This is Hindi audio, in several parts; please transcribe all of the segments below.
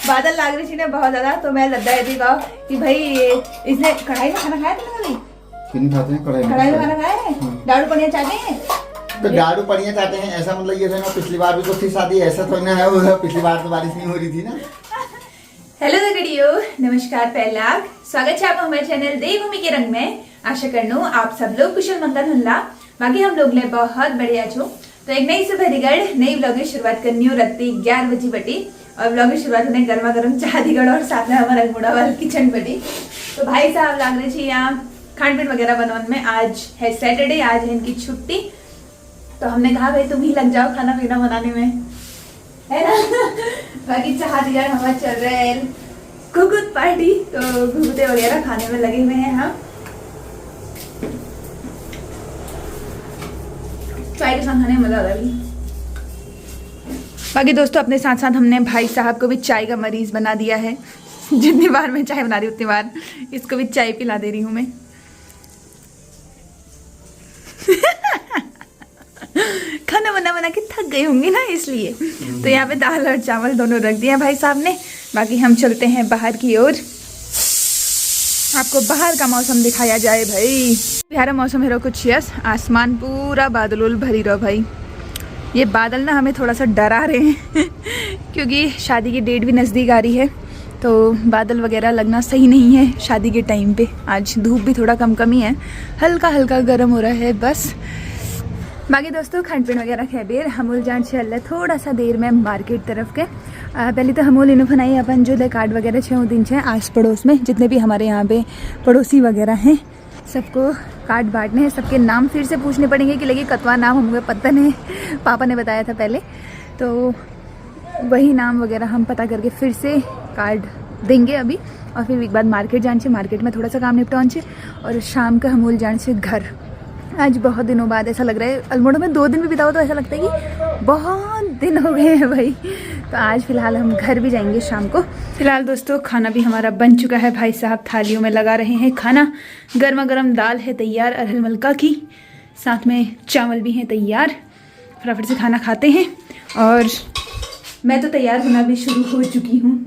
बादल लाग रही थी ना बहुत ज्यादा, तो मैं लद्दा ऐसी कहा कि भाई इसने कढ़ाई में खाना खाया था कभी? क्यों खाते हैं कढ़ाई में खाना खाया है? दारू पनिया चाहते हैं तो दारू पनिया चाहते हैं, ऐसा मतलब ये ना पिछली बार भी तो थी शादी, ऐसा थोड़ी ना है वो पिछली बार तो बारिश नहीं हो रही थी ना। हेलो दगड़ियो, नमस्कार पहला स्वागत है आपका हमारे चैनल देवभूमि के रंग में। आशा करनु आप सब लोग कुशल मंगल हुल्ला। बाकी हम लोग ने बहुत बढ़िया छो। तो एक नई सुबह दिगड़ नई व्लॉग की शुरुआत करनी हो रात 11 बजे बटी और व्लॉग की शुरुआत होने गर्मा गर्म चाह दिगड़ और साथ में हमारा मुड़ा वाला किचन बटी। तो भाई साहब लाग रहे थे यहाँ खान पीन वगैरह बनवाने में। आज है सैटरडे, आज है इनकी छुट्टी, तो हमने कहा भाई तुम ही लग जाओ खाना पीना बनाने में, है ना। बाकी चाह दिगड़ हमारा चल रहा है घुघुत पार्टी, तो घुघुते वगैरह खाने में लगे हुए हैं हम। चाय के साथ खाने में मजा आ रहा है। बाकी दोस्तों अपने साथ साथ हमने भाई साहब को भी चाय का मरीज बना दिया है। जितनी बार मैं चाय बना रही हूँ उतनी बार इसको भी चाय पिला दे रही हूँ मैं। खाना बना के थक गई होंगी ना, इसलिए। तो यहाँ पे दाल और चावल दोनों रख दिया भाई साहब ने। बाकी हम चलते हैं बाहर की ओर, आपको बाहर का मौसम दिखाया जाए भाई। प्यारा मौसम है कुछ, यस आसमान पूरा बादल भरी रहो भाई। ये बादल ना हमें थोड़ा सा डरा रहे हैं क्योंकि शादी की डेट भी नज़दीक आ रही है, तो बादल वगैरह लगना सही नहीं है शादी के टाइम पे। आज धूप भी थोड़ा कम ही है, हल्का हल्का गर्म हो रहा है बस। बाकी दोस्तों खान पीन वगैरह खैबेर हमूल जान चल रहा है थोड़ा सा देर में मार्केट तरफ के। पहले तो हमूल इन्हों बनाई अपन जो कार्ड वगैरह छे वो दिन छे आस पड़ोस में जितने भी हमारे यहाँ पे पड़ोसी वगैरह हैं सबको कार्ड बांटने हैं। सबके नाम फिर से पूछने पड़ेंगे कि लगे कतवा नाम हमको पता नहीं, पापा ने बताया था पहले, तो वही नाम वगैरह हम पता करके फिर से कार्ड देंगे अभी। और फिर एक बार मार्केट जान से, मार्केट में थोड़ा सा काम निपटान से, और शाम का हमूल जान से घर। आज बहुत दिनों बाद ऐसा लग रहा है, अल्मोड़ा में 2 दिन भी बिताओ तो ऐसा लगता है कि बहुत दिन हो गए हैं भाई। तो आज फिलहाल हम घर भी जाएंगे शाम को। फिलहाल दोस्तों खाना भी हमारा बन चुका है, भाई साहब थालियों में लगा रहे हैं खाना। गर्मा गर्म दाल है तैयार अरहर मलका की, साथ में चावल भी हैं तैयार। फटाफट से खाना खाते हैं। और मैं तो तैयार होना भी शुरू हो चुकी हूँ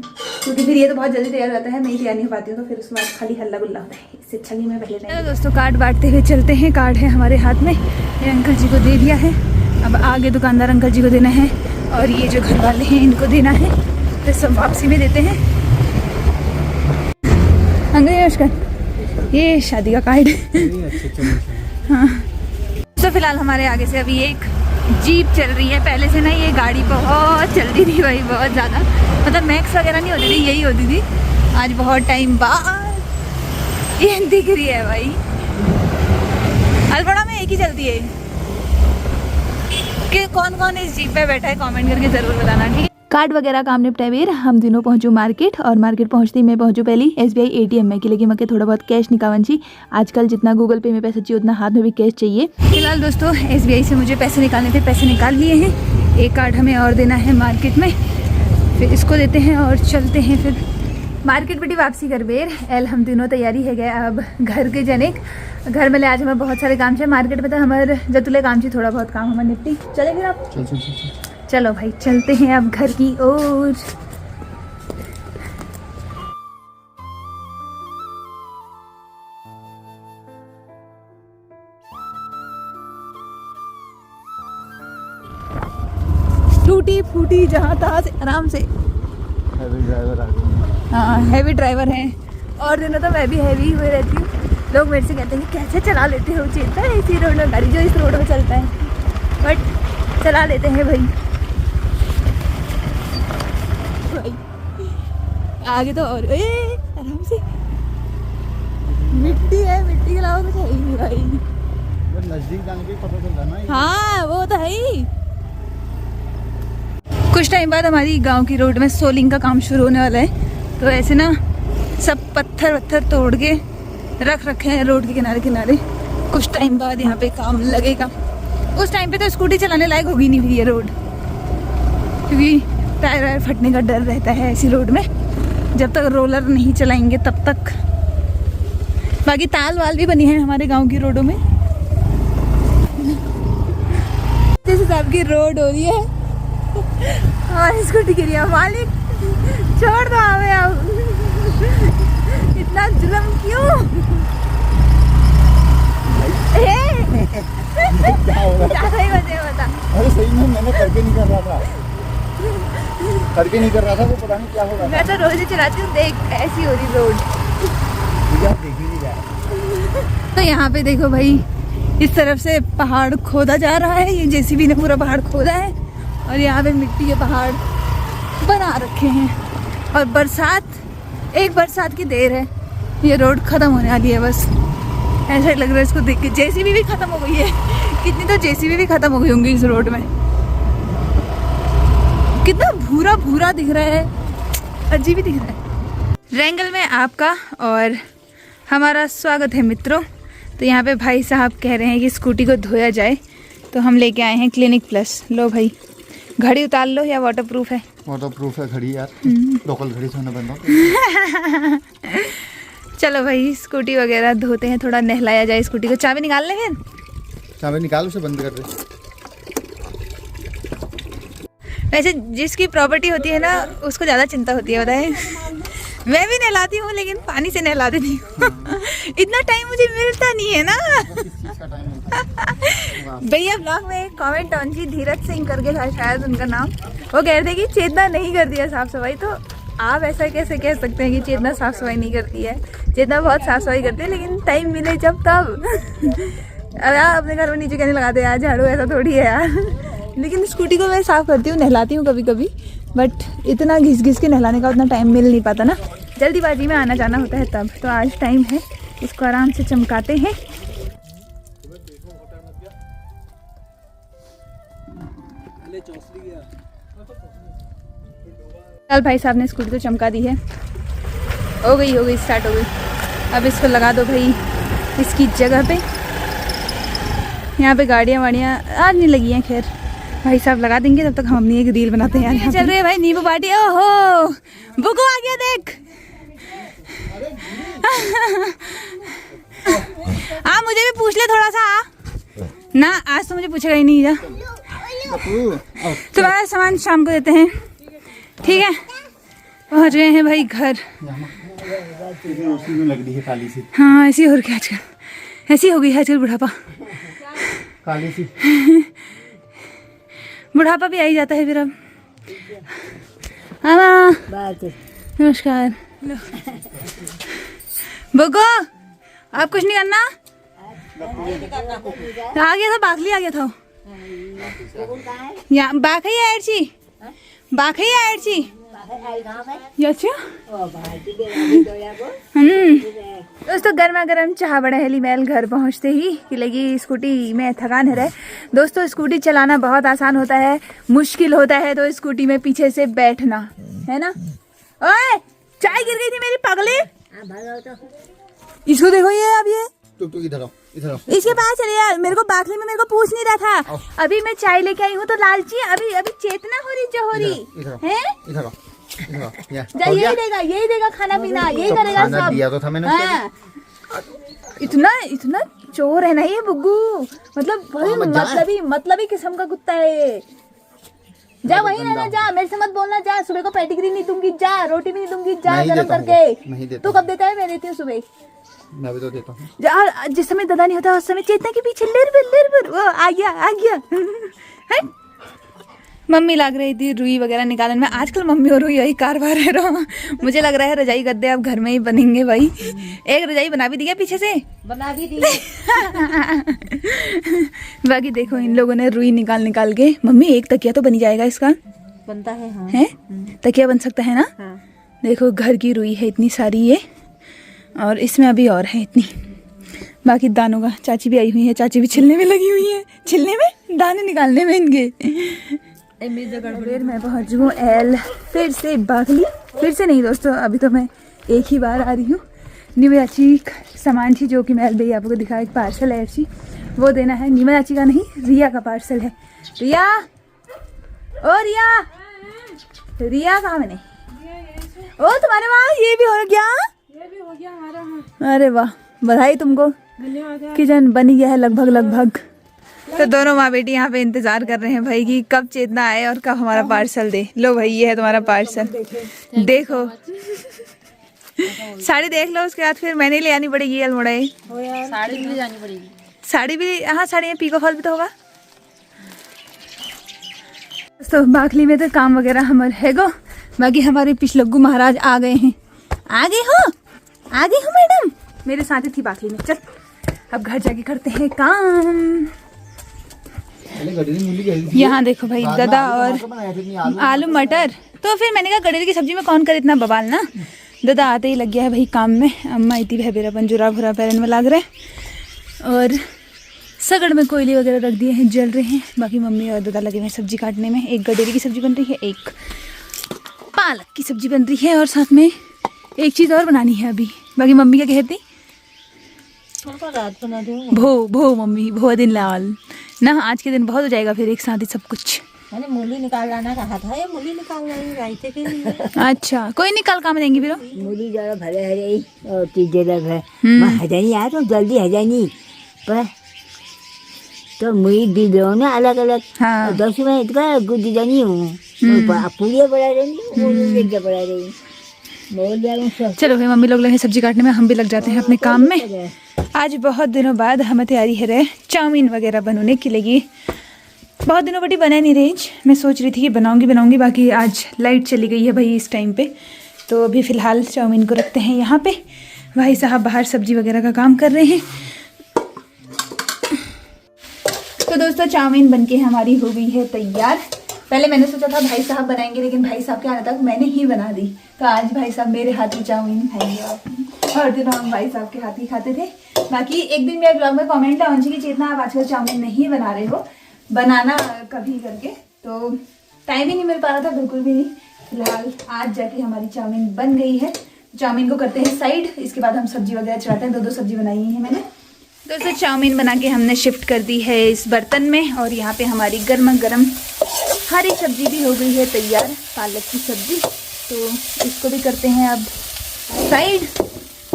क्योंकि फिर ये तो बहुत जल्दी तैयार रहता है, मैं ही तैयार नहीं हो पाती हूँ, तो फिर उसके बाद खाली हल्ला गुल्ला होता है। इससे अच्छा नहीं मैं पहले नहीं। दोस्तों कार्ड बांटते हुए चलते हैं। कार्ड है हमारे हाथ में, ये अंकल जी को दे दिया है। अब आगे दुकानदार अंकल जी को देना है और ये जो घर वाले हैं इनको देना है, तो सब वापसी में देते हैं। अंकल नमस्कार, ये शादी का कार्ड। हाँ तो फिलहाल हमारे आगे से अभी एक जीप चल रही है। पहले से ना ये गाड़ी बहुत चलती थी भाई, बहुत ज़्यादा, मतलब मैक्स वगैरह नहीं होती थी, यही होती थी। आज बहुत टाइम बाद ये दिख रही है भाई। अल्मोड़ा में एक ही चलती है। कि कौन कौन इस जीप पे बैठा है कमेंट करके ज़रूर बताना, ठीक है। कार्ड वगैरह काम निपटाए बेर हम दिनों पहुंचू मार्केट, और मार्केट पहुंचती मैं पहुंचू पहली SBI ATM में कि लेकिन मके थोड़ा बहुत कैश निकावन चाहिए। आजकल जितना गूगल पे में पैसा चाहिए उतना हाथ में भी कैश चाहिए। फिलहाल दोस्तों SBI से मुझे पैसे निकालने थे, पैसे निकाल लिए हैं। एक कार्ड हमें और देना है मार्केट में, फिर इसको देते हैं और चलते हैं फिर मार्केट बेटी वापसी कर बेर। एल हम तीनों तैयारी है गया अब घर के जने घर में ले। आज हमें बहुत सारे काम चाहिए मार्केट में, तो हमारे जतुले काम चाहिए, थोड़ा बहुत काम हमारे निपटी। चले फिर आप चलो भाई चलते हैं अब घर की ओर। टूटी फूटी जहाँ तहाँ से आराम से। हैवी ड्राइवर आ गए। हाँ हैवी ड्राइवर हैं, और दिनों तो मैं भी हैवी हुए रहती हूँ। लोग मेरे से कहते हैं कि कैसे चला लेते हो चेता है इसी रोड में गाड़ी जो इस रोड में चलता है, बट चला लेते हैं भाई। आगे तो और आराम से मिट्टी है, मिट्टी के अलावा कुछ है ही नहीं भाई। नजदीक जाने के पता चल रहा ना। हाँ वो तो है ही। कुछ टाइम बाद हमारी गांव की रोड में सोलिंग का काम शुरू होने वाला है, तो ऐसे ना सब पत्थर वत्थर तोड़ के रख रखे हैं रोड के किनारे किनारे। कुछ टाइम बाद यहाँ पे काम लगेगा। उस टाइम पे तो स्कूटी चलाने लायक होगी नहीं फिर ये रोड, क्योंकि टायर वायर फटने का डर रहता है ऐसी रोड में जब तक रोलर नहीं चलाएंगे तब तक। बाकी ताल वाल भी बनी है हमारे गांव की रोडों में। जिस हिसाब की रोड हो रही है हमारी स्कूटी के लिए मालिक छोड़ दो हमें अब। इतना जुल्म क्यों? क्या होगा? ज्यादा ही वजह बता। अरे सही में मैंने करके नहीं कर रहा था, करके नहीं कर रहा था, वो पता नहीं क्या होगा। मैं तो रोज ही चलाती हूँ, देख ऐसी हो रही रोड। देख ही नहीं रहा। तो यहाँ पे देखो भाई, इस तरफ से पहाड़ खोदा जा रहा है। ये जेसीबी ने पूरा पहाड़ खोदा है और यहाँ पे मिट्टी के पहाड़ बना रखे हैं। और बरसात, एक बरसात की देर है, ये रोड खत्म होने वाली है बस। ऐसा लग रहा है इसको देख के। जेसीबी भी खत्म हो गई है। कितनी तो जेसीबी भी खत्म हो गई होंगी इस रोड में। कितना भूरा भूरा दिख रहा है, अजीब ही दिख रहा है। रैंगल में आपका और हमारा स्वागत है मित्रों। तो यहाँ पे भाई साहब कह रहे हैं कि स्कूटी को धोया जाए, तो हम लेके आए हैं क्लिनिक प्लस। लो भाई, घड़ी उतार लो या वाटरप्रूफ है? वाटरप्रूफ है घड़ी यार, लोकल घड़ी से बंद हो। चलो भाई, स्कूटी वगैरह धोते हैं, थोड़ा नहलाया जाए स्कूटी को। चाबी निकाल लें फिर? चाबी निकाल, उसे बंद कर दे। वैसे जिसकी प्रॉपर्टी होती है ना, उसको ज़्यादा चिंता होती है, बताए। मैं भी नहलाती हूँ लेकिन पानी से नहला देती हूँ। इतना टाइम मुझे मिलता नहीं है ना। भैया ब्लॉग में कमेंट ऑन जी, धीरज सिंह करके था शायद उनका नाम। वो कह रहे थे कि चेतना नहीं कर दिया साफ सफाई। तो आप ऐसा कैसे कह सकते हैं कि चेतना साफ सफाई नहीं करती है? चेतना बहुत साफ सफाई करती है, लेकिन टाइम मिले जब तब। अरे यार, अपने घर में नीचे कहने लगाते यार झाड़ू, ऐसा थोड़ी है यार। लेकिन स्कूटी को मैं साफ़ करती हूँ, नहलाती हूँ कभी कभी, बट इतना घिस घिस के नहलाने का उतना टाइम मिल नहीं पाता ना, जल्दीबाजी में आना जाना होता है तब। तो आज टाइम है, इसको आराम से चमकाते हैं। चल भाई साहब ने स्कूटी तो चमका दी है, हो गई स्टार्ट हो गई। अब इसको लगा दो भाई इसकी जगह पे। यहाँ पे गाड़ियाँ वाड़ियाँ आज नहीं लगी हैं, खैर भाई साहब लगा देंगे, तब तक हम अपनी एक रील बनाते हैं यार। चल रहे हैं भाई नींबू पार्टी। ओहो, बुको आ गया देख। हाँ मुझे भी पूछ ले थोड़ा सा ना, आज तो मुझे पूछेगा ही नहीं। जा, तुम्हारा सामान शाम को देते हैं, ठीक है? पहुँच रहे हैं भाई घर। लग रही है काली सी। हाँ ऐसी हो रही है आजकल, ऐसी हो गई है आजकल बुढ़ापा, काली सी। बुढ़ापा भी आ ही जाता है फिर अब। हाँ नमस्कार। बोको, आप कुछ नहीं करना? आ गया था बाखली, आ गया था यहाँ बाखई आयरची, बाखई आयरची। दोस्तों गर्मा गर्म चाह बड़ा हेली महल घर पहुंचते ही कि लगी स्कूटी में थकान है रहे। दोस्तों स्कूटी चलाना बहुत आसान होता है, मुश्किल होता है तो स्कूटी में पीछे से बैठना, है ना? ओए चाय गिर गई थी मेरी पगली। इसको देखो, ये अब ये टुक इधर आओ, इधर आओ। इसके पास चले यार, मेरे को बाखली में मेरे को पूछ नहीं रहा था। अभी मैं चाय लेके आई हूँ तो लालची, अभी अभी चेतना हो रही जो हो रही है। इधर आओ। यही देगा खाना पीना, यही करेगा सब। दिया तो था मैंने। हाँ। इतना चोर है ना ये बुग्गू, मतलब भाई मतलबी किस्म का कुत्ता है ये। जा वहीं रहना, जा, मेरे से मत बोलना। जा, सुबह को पेडिग्री नहीं दूंगी, जा रोटी भी नहीं दूंगी, जा गरम करके। तू कब देता है? मैं देती हूँ सुबह। मैं भी तो देता हूँ। जा, जिस समय दादा नहीं होता उस समय चेतना के पीछे लिर वो आ गया। मम्मी लग रही थी रुई वगैरह निकालने में। आजकल मम्मी और रुई यही कारवार है रहा। मुझे लग रहा है रजाई गद्दे अब घर में ही बनेंगे भाई। एक रजाई बना भी दिया पीछे से, बना भी दी। बाकी देखो इन लोगों ने रुई निकाल के। मम्मी एक तकिया तो बनी जाएगा इसका, बनता है? हाँ। है तकिया बन सकता है ना? हाँ। देखो घर की रुई है इतनी सारी ये, और इसमें अभी और है इतनी। बाकी दानों का, चाची भी आई हुई है, चाची भी छिलने में लगी हुई है, छिलने में, दाने निकालने में इनके। मैं पहुंच हूँ एल, फिर से बाखली, फिर से नहीं दोस्तों, अभी तो मैं एक ही बार आ रही हूँ। नीमा चाची सामान थी जो कि मैं एल भैया आपको दिखाया, एक पार्सल है ऐसी, वो देना है। नीमा चाची का नहीं, रिया का पार्सल है। रिया, ओ रिया कहाँ? मैंने ओ तुम्हारे वहाँ ये भी हो गया? ये भी हो गया हमारा। अरे वाह, बधाई तुमको। धन्यवाद। किचन बनी गया है लगभग। तो दोनों माँ बेटी यहाँ पे इंतजार कर रहे हैं भाई कि कब चेतना आए और कब हमारा पार्सल दे। लो भाई ये है तुम्हारा पार्सल, देखो साड़ी देख लो, उसके बाद फिर मैंने ले आनी पड़ेगी अल्मोड़ाई। साड़ी भी ले जानी पड़ेगी। साड़ी भी, हाँ साड़ी में पीको फॉल भी तो होगा। तो बाखली में तो काम वगैरह हमारे है गो, बाकी हमारे पिछलग्गू महाराज आ गए हैं। आ गए हो मैडम, मेरे साथ ही थी बाखली में। चल अब घर जाके करते हैं काम। यहाँ देखो भाई दादा और आलू मटर, तो फिर मैंने कहा गडेरी की सब्जी में कौन करे इतना बवाल ना। दादा आते ही लग गया है भाई काम में। अम्मा इतनी भैबेरा पंजुरा भुरा पैरन में लाग रहे और सगड़ में कोयले वगैरह रख दिए हैं, जल रहे हैं। बाकी मम्मी और दादा लगे हुए हैं सब्जी काटने में। एक गडेरी की सब्जी बन रही है, एक पालक की सब्जी बन रही है और साथ में एक चीज़ और बनानी है अभी। बाकी मम्मी क्या कहती, रात बना दो। भो मम्मी भो दिन लाल ना, आज के दिन बहुत हो जाएगा फिर एक साथ ही सब कुछ। मैंने मूली निकाल लाना कहा था, ये मूली निकाल लाई रायते के लिए। अच्छा कोई नहीं, कल काम देंगी फिर। मूली जरा भले हरे और तीजे लग है मैं हजानी आया तो जल्दी हजानी पर तो मुझे दी दो ना अलग अलग। हाँ 10 में इतना गुड जानी हूँ पूरी बड़ा रही बड़ा रही बोल जाऊँ। चलो भाई मम्मी लोग लगे सब्जी काटने में, हम भी लग जाते हैं अपने काम में। आज बहुत दिनों बाद हमें तैयारी है रहे चाउमीन वगैरह बनने के लिए। बहुत दिनों बटी बना नहीं रही, मैं सोच रही थी कि बनाऊंगी। बाकी आज लाइट चली गई है भाई इस टाइम पे, तो अभी फ़िलहाल चाउमीन को रखते हैं यहाँ पे। भाई साहब बाहर सब्जी वगैरह का काम कर रहे हैं। तो दोस्तों चाउमीन बनके हमारी हो गई है तैयार। पहले मैंने सोचा था भाई साहब बनाएंगे, लेकिन भाई साहब के आने तक मैंने ही बना दी। तो आज भाई साहब मेरे हाथ की चाउमीन खाएंगे। हर दिन हम भाई साहब के हाथ ही खाते थे। बाकी एक दिन मेरे ब्लॉग में कमेंट है कि चेतना आप आजकल चाउमीन नहीं बना रहे हो, बनाना कभी करके। तो टाइम ही नहीं मिल पा रहा था बिल्कुल भी नहीं। फिलहाल आज जाके हमारी चाउमीन बन गई है। चाउमीन को करते हैं साइड, इसके बाद हम सब्जी वगैरह चढ़ाते हैं। 2 सब्जी बनाई है मैंने। दोस्तों चाउमीन बना के हमने शिफ्ट कर दी है इस बर्तन में, और यहाँ पे हमारी गर्मा गर्म हरी सब्जी भी हो गई है तैयार, पालक की सब्जी। तो इसको भी करते हैं अब साइड,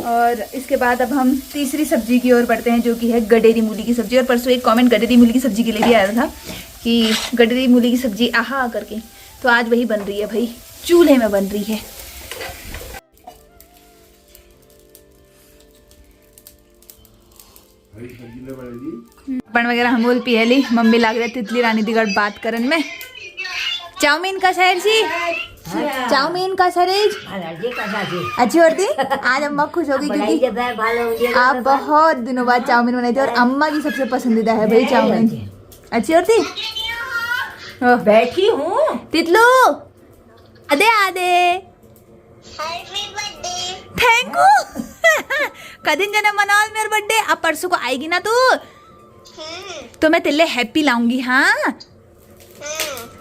और इसके बाद अब हम तीसरी सब्जी की ओर बढ़ते हैं, जो कि है गडेरी मूली की सब्जी। और परसों एक कमेंट गडेरी मूली की सब्जी के लिए भी आया था कि गडेरी मूली की सब्जी आहा करके, तो आज वही बन रही है भाई, चूल्हे में बन रही है। पण वगैरह हम बोल पी ली, मम्मी लाग रहे तितली रानी दिगड़ बात करन में। चाउमीन का शहर सी, चाउमीन का शरीर अच्छी होती। आज अम्मा खुश होगी क्योंकि आप बहुत दिनों बाद चाउमीन बनाई थी, और अम्मा की सबसे पसंदीदा है भाई चाउमीन। अच्छी होती। बैठी हूँ तितलू अदे आदे थैंक यू। कदिन जन्म मनाओ मेरा बर्थडे, अब परसों को आएगी ना तू, तो मैं तेरे लिए हैप्पी लाऊंगी। हाँ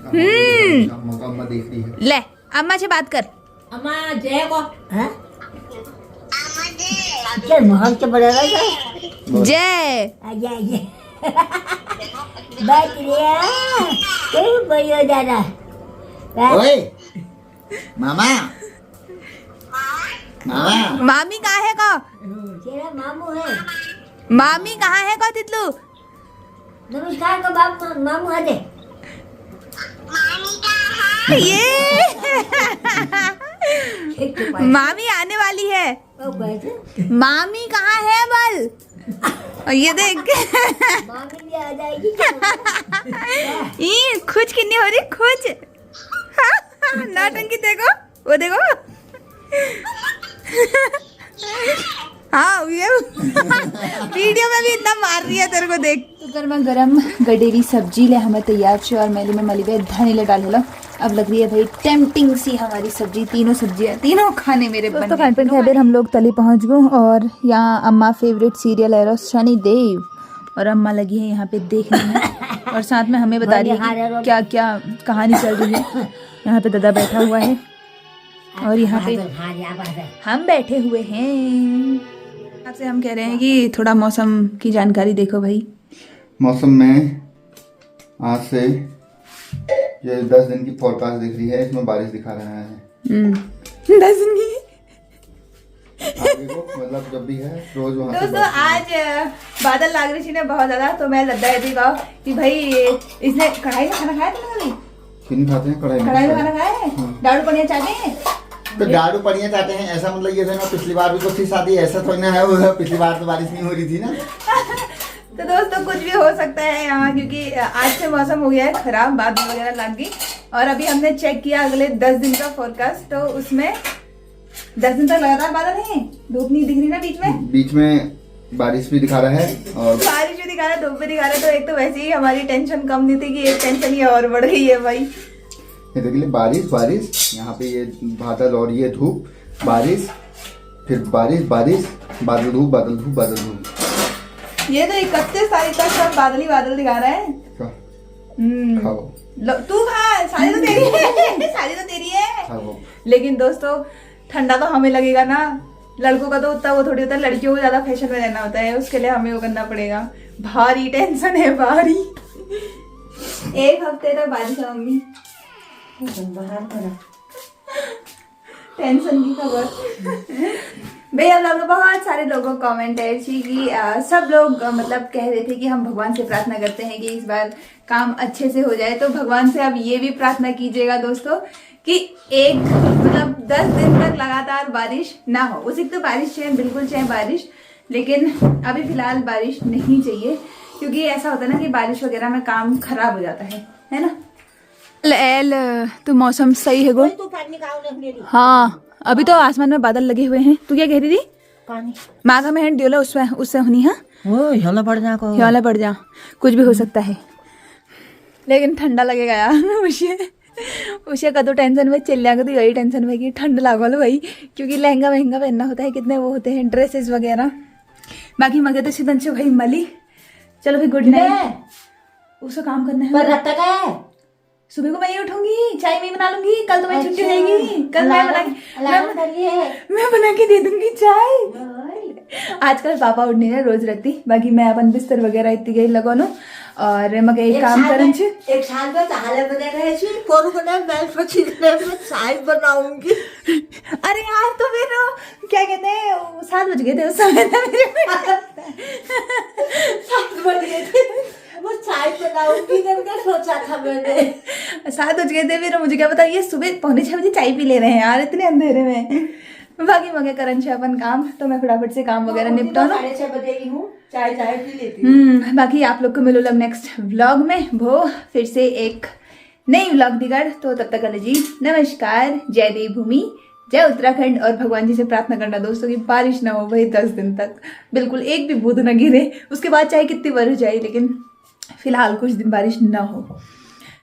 अम्मा देख रही है। ले अम्मा से बात कर। अम्मा जय को चल महल के बड़ा जय आजा बैठ लिया कोई बढ़िया दादा ओए मामा मामा मामी कहाँ है का? तेरा मामू है। मामी कहाँ है का तितलू? नमस्कार को बाप मामू है दे ये मामी आने वाली है। मामी कहाँ है बल? और ये देख मामी भी आ जाएगी। ये खुश कितनी हो रही, खुश। नाटंकी देखो, वो देखो। हाँ ये वीडियो में भी इतना मार रही है तेरे को देख। तो गर्मा गरम गडेरी सब्जी ले हमें तैयार छे, और मैली में मली हुई धनी ले डाल लो। अब लग रही है भाई टेम्पटिंग सी हमारी सब्जी। तीनों सब्जियां तीनों खाने मेरे बन। तो खैर हम लोग तली पहुंच गए, और यहाँ अम्मा फेवरेट सीरियल है शनि देव, और अम्मा लगी है यहाँ पे देखने में, और साथ में हमें बता रही है क्या क्या कहानी चल रही है। यहाँ पे दादा बैठा हुआ है, और यहाँ पे हम बैठे हुए हैं। आपसे हम कह रहे हैं कि थोड़ा मौसम की जानकारी देखो भाई। मौसम में आज से ये 10 दिन की फोरकास्ट दिख रही है, इसमें बारिश दिखा रहा है। 10 दिन की आप आगे को, मतलब जब भी है रोज वहाँ से दोस्तों आज बादल लाग रही थी ना बहुत ज्यादा, तो मैं लद्दा थी कहा कि भाई इसने कढ़ाई में खाना खाया तुमने कभी? फिर खाते हैं कढ़ाई कढ़ाई में खाना खाया है? दारू पनिया चाहते हैं? तो दारू पड़िया चाहते हैं, ऐसा मतलब ये था ना, पिछली बार भी कुछ थी शादी, ऐसा थोड़ी ना है वो, पिछली बार तो बारिश नहीं हो रही थी ना। तो दोस्तों कुछ भी हो सकता है यहाँ, क्योंकि आज से मौसम हो गया है खराब, बादल वगैरह लग गई। और अभी हमने चेक किया अगले 10 दिन का फोरकास्ट, तो उसमें 10 दिन तक लगातार बादल है, धूप नहीं दिख रही ना बीच में बारिश भी दिखा रहा है और बारिश भी दिखा रहा है, धूप भी दिखा रहा है। तो एक तो वैसे ही हमारी टेंशन कम नहीं थी कि एक टेंशन ही और बढ़ गई है भाई। ये देखिए बारिश, यहाँ पे ये बादल और ये धूप, बारिश, फिर बारिश, बादल धूप, बादल धूप, बादल धूप। ये तो 31 तारीख तक सब बादल ही बादल दिखा रहा है। खाओ तू खा, सारी तो तेरी है सारी तो तेरी है। खाओ। लेकिन दोस्तों ठंडा तो हमें लगेगा ना, लड़कों का तो उतना वो थोड़ी होता है, लड़कियों को ज्यादा फैशन में रहना होता है, उसके लिए हमें वो करना पड़ेगा। भारी टेंशन है, भारी। एक हफ्ते तक बारिश है मम्मी, टेंशन की खबर। भैया हम लोग बहुत सारे लोगों को कमेंट है कि सब लोग मतलब कह रहे थे कि हम भगवान से प्रार्थना करते हैं कि इस बार काम अच्छे से हो जाए। तो भगवान से अब ये भी प्रार्थना कीजिएगा दोस्तों कि एक मतलब 10 दिन तक लगातार बारिश ना हो। उसी तो बारिश चाहिए, बिल्कुल चाहिए बारिश, लेकिन अभी फिलहाल बारिश नहीं चाहिए, क्योंकि ऐसा होता है ना कि बारिश वगैरह में काम खराब हो जाता है ना। एल तो मौसम सही है गो। हाँ अभी तो आसमान में बादल लगे हुए हैं। तू क्या कह रही थी? पानी मागा में दियोला उससे होनी। हाँ ह्याला पड़ जा को, ह्याला पड़ जा, कुछ भी हो सकता है, लेकिन ठंडा लगेगा यार। उसे कदों टेंशन में चल जाएगा, तो यही टेंशन में कि ठंड लगा लो भाई, क्योंकि लहंगा महंगा पहनना होता है, कितने वो होते हैं ड्रेसेस वगैरह। बाकी मगे तो सीधन से भाई मली। चलो भाई गुड नाइट। उसको काम करना है, सुबह को मैं ही उठूंगी, चाय मैं बना लूंगी। कल तो मैं छुट्टी रहेगी, कल मैं बना के दे दूंगी चाय। आजकल पापा उठने ना रोज रखती, बाकी मैं अपन बिस्तर वगैरह इतनी गई लगानो और मगे एक काम करन छे। एक साल में ताले बने रहे छी, कोन को ना मैं पछी में चाय बनाऊंगी। अरे यार तो फिर क्या कहते हैं, 7 बज गए थे उस समय ना मेरे 7 बज गए थे, वो चाय बनाऊंगी करके सोचा था मैंने। 7 बज गए थे, फिर मुझे क्या पता ये सुबह 5:45 बजे चाय पी ले रहे हैं यार इतने अंधेरे में। बाकी मगे करन छे अपन काम, तो मैं फटाफट से काम वगैरह निपटा लो। 6:30 बजे ही हूँ, चाय पी लेती हूँ। बाकी आप लोग को मिलो लोग नेक्स्ट व्लॉग में, वो फिर से एक नई व्लॉग दिगाड़। तो तब तक जी नमस्कार, जय देवभूमि, जय उत्तराखंड। और भगवान जी से प्रार्थना करना दोस्तों की बारिश ना हो भाई 10 दिन तक, बिल्कुल एक भी बूंद न गिरे। उसके बाद चाहे कितनी बारिश जाए, लेकिन फिलहाल कुछ दिन बारिश ना हो।